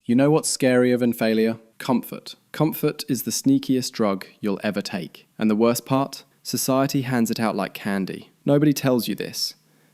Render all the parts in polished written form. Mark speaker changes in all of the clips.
Speaker 1: You know what's scarier than failure? Comfort. Comfort is the sneakiest drug you'll ever take. And the worst part? Society hands it out like candy. Nobody tells you this.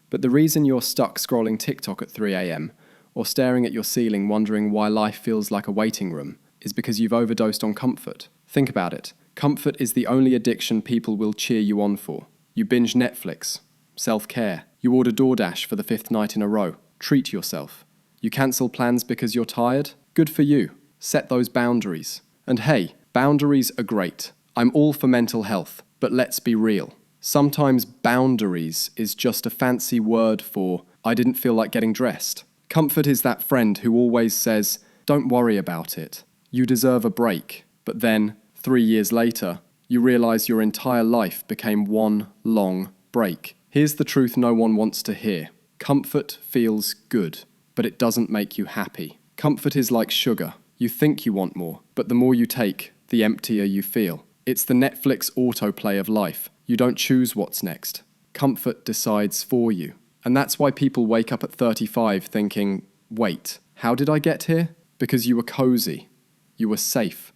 Speaker 1: But the reason you're stuck scrolling TikTok at 3 a.m. or staring at your ceiling wondering why life feels like a waiting room is because you've overdosed on comfort. Think about it. Comfort is the only addiction people will cheer you on for. You binge Netflix. Self-care. You order DoorDash for the 5th night in a row. Treat yourself. You cancel plans because you're tired? Good for you. Set those boundaries. And hey, boundaries are great. I'm all for mental health, but let's be real. Sometimes boundaries is just a fancy word for I didn't feel like getting dressed. Comfort is that friend who always says, don't worry about it. You deserve a break. But then, 3 years later, you realize your entire life became one long break. Here's the truth no one wants to hear. Comfort feels good, but it doesn't make you happy. Comfort is like sugar. You think you want more, but the more you take, the emptier you feel. It's the Netflix autoplay of life. You don't choose what's next. Comfort decides for you. And that's why people wake up at 35 thinking, wait, how did I get here? Because you were cozy. You were safe.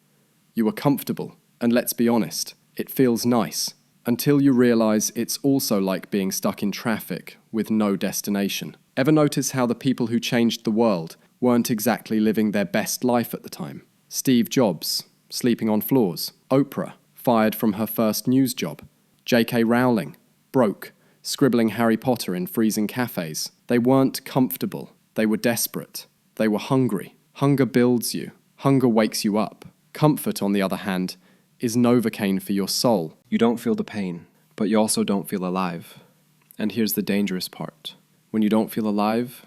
Speaker 1: You were comfortable. And let's be honest, it feels nice. Until you realize it's also like being stuck in traffic with no destination. Ever notice how the people who changed the world weren't exactly living their best life at the time? Steve Jobs, sleeping on floors. Oprah, fired from her first news job. J.K. Rowling, broke, scribbling Harry Potter in freezing cafes. They weren't comfortable. They were desperate. They were hungry. Hunger builds you. Hunger wakes you up. Comfort, on the other hand, is Novocaine for your soul. You don't feel the pain, but you also don't feel alive. And here's the dangerous part. When you don't feel alive,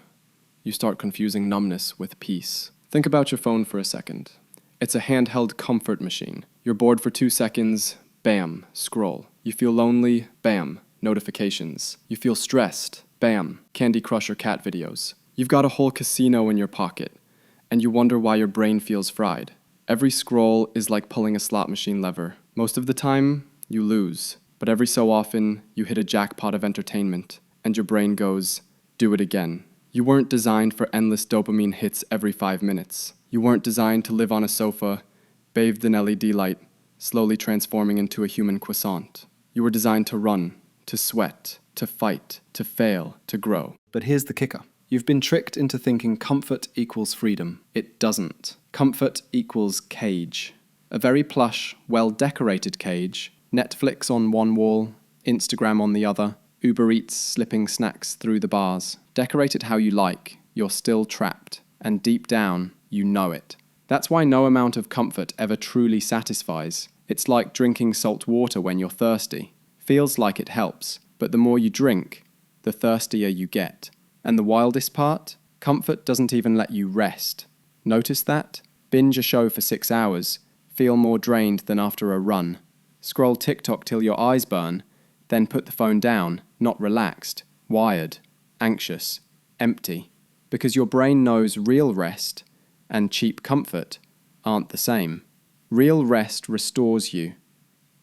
Speaker 1: you start confusing numbness with peace. Think about your phone for a second. It's a handheld comfort machine. You're bored for 2 seconds, bam, scroll. You feel lonely, bam, notifications. You feel stressed, bam, Candy Crush or cat videos. You've got a whole casino in your pocket, and you wonder why your brain feels fried. Every scroll is like pulling a slot machine lever. Most of the time, you lose. But every so often, you hit a jackpot of entertainment, and your brain goes, do it again. You weren't designed for endless dopamine hits every 5 minutes. You weren't designed to live on a sofa, bathed in LED light, slowly transforming into a human croissant. You were designed to run, to sweat, to fight, to fail, to grow. But here's the kicker. You've been tricked into thinking comfort equals freedom. It doesn't. Comfort equals cage. A very plush, well-decorated cage. Netflix on one wall, Instagram on the other, Uber Eats slipping snacks through the bars. Decorate it how you like, you're still trapped. And deep down, you know it. That's why no amount of comfort ever truly satisfies. It's like drinking salt water when you're thirsty. Feels like it helps, but the more you drink, the thirstier you get. And the wildest part? Comfort doesn't even let you rest. Notice that? Binge a show for 6 hours, feel more drained than after a run. Scroll TikTok till your eyes burn, then put the phone down, not relaxed, wired, anxious, empty. Because your brain knows real rest and cheap comfort aren't the same. Real rest restores you.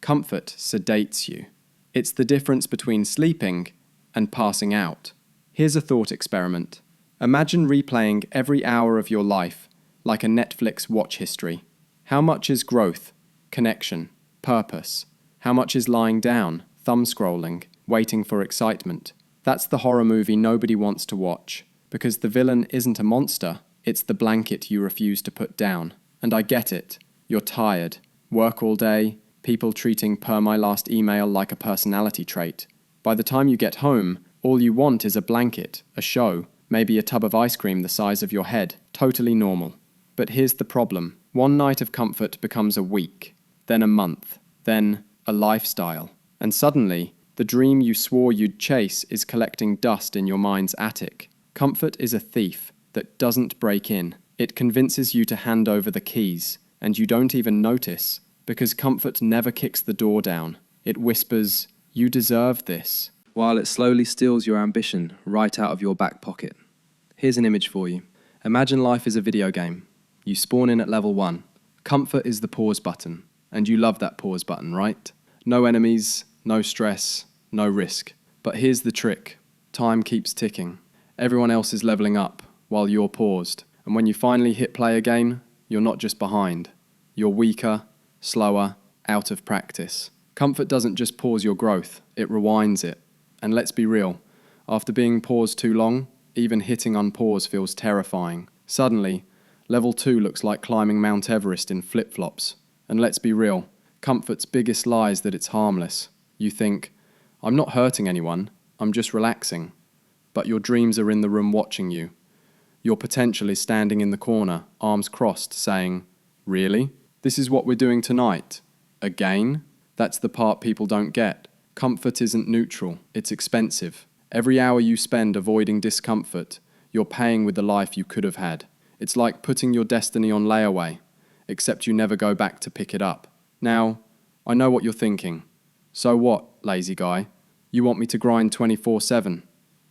Speaker 1: Comfort sedates you. It's the difference between sleeping and passing out. Here's a thought experiment. Imagine replaying every hour of your life like a Netflix watch history. How much is growth, connection, purpose? How much is lying down, thumb scrolling, waiting for excitement? That's the horror movie nobody wants to watch, because the villain isn't a monster, it's the blanket you refuse to put down. And I get it. You're tired. Work all day, people treating per my last email like a personality trait. By the time you get home, all you want is a blanket, a show, maybe a tub of ice cream the size of your head. Totally normal. But here's the problem. One night of comfort becomes a week, then a month, then a lifestyle. And suddenly, the dream you swore you'd chase is collecting dust in your mind's attic. Comfort is a thief that doesn't break in. It convinces you to hand over the keys, and you don't even notice, because comfort never kicks the door down. It whispers, you deserve this, while it slowly steals your ambition right out of your back pocket. Here's an image for you. Imagine life is a video game. You spawn in at level 1. Comfort is the pause button, and you love that pause button, right? No enemies, no stress, no risk. But here's the trick. Time keeps ticking. Everyone else is leveling up, while you're paused. And when you finally hit play again, you're not just behind. You're weaker, slower, out of practice. Comfort doesn't just pause your growth, it rewinds it. And let's be real, after being paused too long, even hitting unpause feels terrifying. Suddenly, level 2 looks like climbing Mount Everest in flip-flops. And let's be real, comfort's biggest lie is that it's harmless. You think, I'm not hurting anyone, I'm just relaxing. But your dreams are in the room watching you. Your potential is standing in the corner, arms crossed, saying, really? This is what we're doing tonight? Again? That's the part people don't get. Comfort isn't neutral, it's expensive. Every hour you spend avoiding discomfort, you're paying with the life you could have had. It's like putting your destiny on layaway, except you never go back to pick it up. Now, I know what you're thinking. So what, lazy guy? You want me to grind 24/7,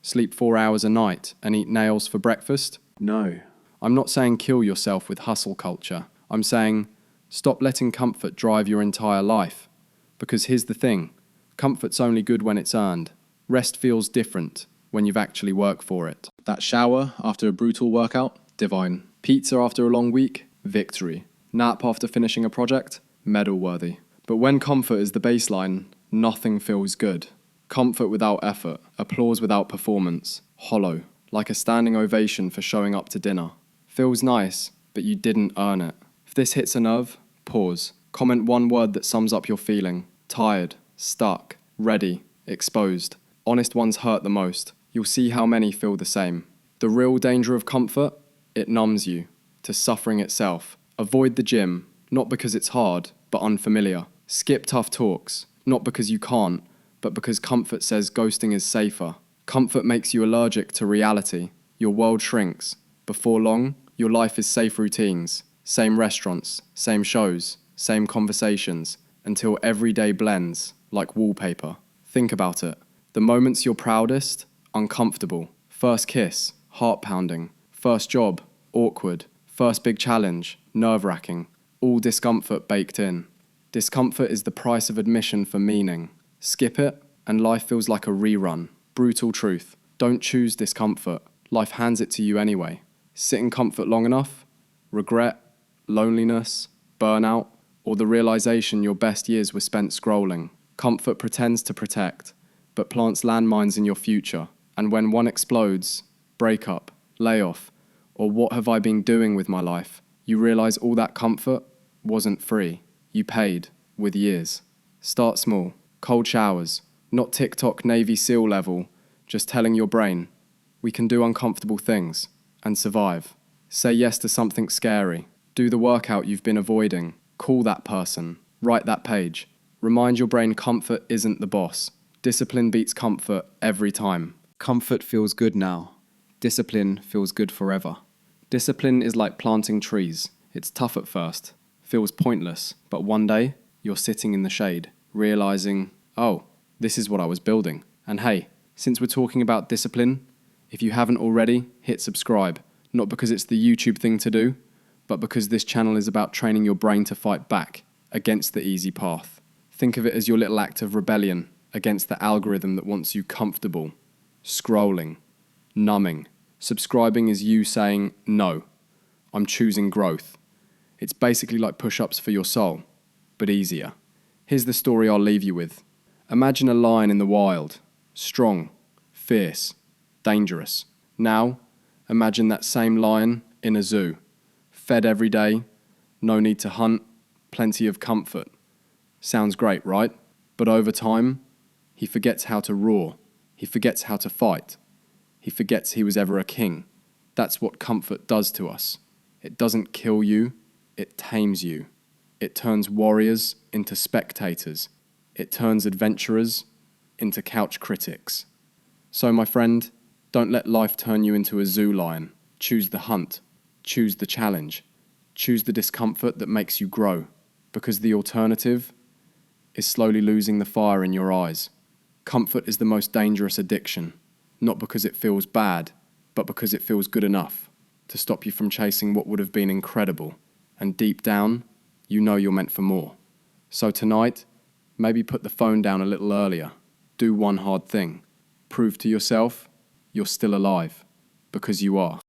Speaker 1: sleep 4 hours a night, and eat nails for breakfast? No. I'm not saying kill yourself with hustle culture. I'm saying stop letting comfort drive your entire life. Because here's the thing, comfort's only good when it's earned. Rest feels different when you've actually worked for it. That shower after a brutal workout? Divine. Pizza after a long week? Victory. Nap after finishing a project? Medal-worthy. But when comfort is the baseline, nothing feels good. Comfort without effort, applause without performance, hollow, like a standing ovation for showing up to dinner. Feels nice, but you didn't earn it. If this hits a nerve, pause. Comment one word that sums up your feeling. Tired, stuck, ready, exposed. Honest ones hurt the most. You'll see how many feel the same. The real danger of comfort? It numbs you to suffering itself. Avoid the gym, not because it's hard, but unfamiliar. Skip tough talks, not because you can't, but because comfort says ghosting is safer. Comfort makes you allergic to reality. Your world shrinks. Before long, your life is safe routines, same restaurants, same shows, same conversations, until every day blends like wallpaper. Think about it. The moments you're proudest, uncomfortable. First kiss, heart-pounding. First job, awkward. First big challenge, nerve-wracking. All discomfort baked in. Discomfort is the price of admission for meaning. Skip it, and life feels like a rerun. Brutal truth. Don't choose discomfort. Life hands it to you anyway. Sit in comfort long enough, regret, loneliness, burnout, or the realization your best years were spent scrolling. Comfort pretends to protect, but plants landmines in your future. And when one explodes, breakup, layoff, or what have I been doing with my life, you realize all that comfort wasn't free. You paid with years. Start small. Cold showers. Not TikTok Navy SEAL level, just telling your brain, we can do uncomfortable things and survive. Say yes to something scary. Do the workout you've been avoiding. Call that person. Write that page. Remind your brain comfort isn't the boss. Discipline beats comfort every time. Comfort feels good now. Discipline feels good forever. Discipline is like planting trees. It's tough at first, feels pointless, but one day you're sitting in the shade, realizing, oh, this is what I was building. And hey, since we're talking about discipline, if you haven't already, hit subscribe. Not because it's the YouTube thing to do, but because this channel is about training your brain to fight back against the easy path. Think of it as your little act of rebellion against the algorithm that wants you comfortable, scrolling, numbing. Subscribing is you saying, no, I'm choosing growth. It's basically like push-ups for your soul, but easier. Here's the story I'll leave you with. Imagine a lion in the wild, strong, fierce, dangerous. Now, imagine that same lion in a zoo, fed every day, no need to hunt, plenty of comfort. Sounds great, right? But over time, he forgets how to roar. He forgets how to fight. He forgets he was ever a king. That's what comfort does to us. It doesn't kill you, it tames you. It turns warriors into spectators. It turns adventurers into couch critics. So, my friend, don't let life turn you into a zoo lion. Choose the hunt. Choose the challenge. Choose the discomfort that makes you grow. Because the alternative is slowly losing the fire in your eyes. Comfort is the most dangerous addiction. Not because it feels bad, but because it feels good enough to stop you from chasing what would have been incredible. And deep down, you know you're meant for more. So tonight, maybe put the phone down a little earlier. Do one hard thing. Prove to yourself you're still alive, because you are.